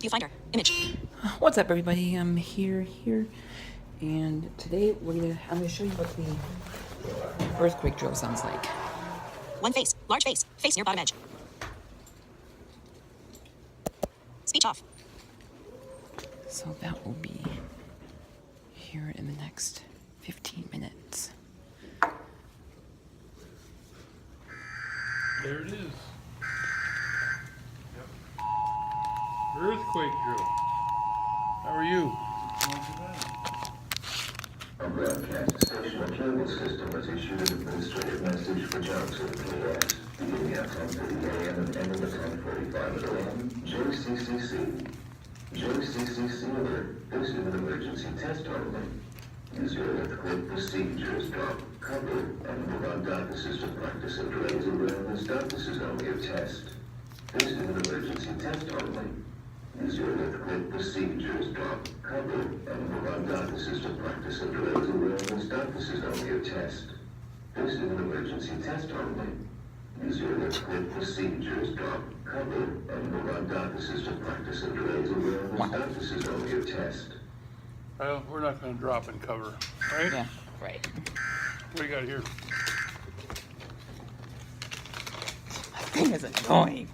Viewfinder. Image. What's up, everybody? I'm here, and today I'm gonna show you what the earthquake drill sounds like. One face. Large face. Face near bottom edge. Speech off. So that will be here in the next 15 minutes. There it is. Yep. Earthquake drill. How are you? A broadcast station cable system has issued an administrative message for Johnson, PS, beginning at 10:30 a.m. and ending at 10:45 a.m. JCCC. JCCC alert. This is an emergency test only. Use your earthquake procedures, drop, cover, and move on DACA system practice and delays awareness. DACA is only a test. This is an emergency test only. Use your earthquake procedures, drop, cover, and move on DACA system practice and delays awareness. DACA is only a test. This is an emergency test only. Use your earthquake procedures, drop, cover, and move on DACA system practice and delays awareness. DACA is only a test. Well, we're not going to drop and cover, right? Yeah, right. What do you got here? That thing is annoying.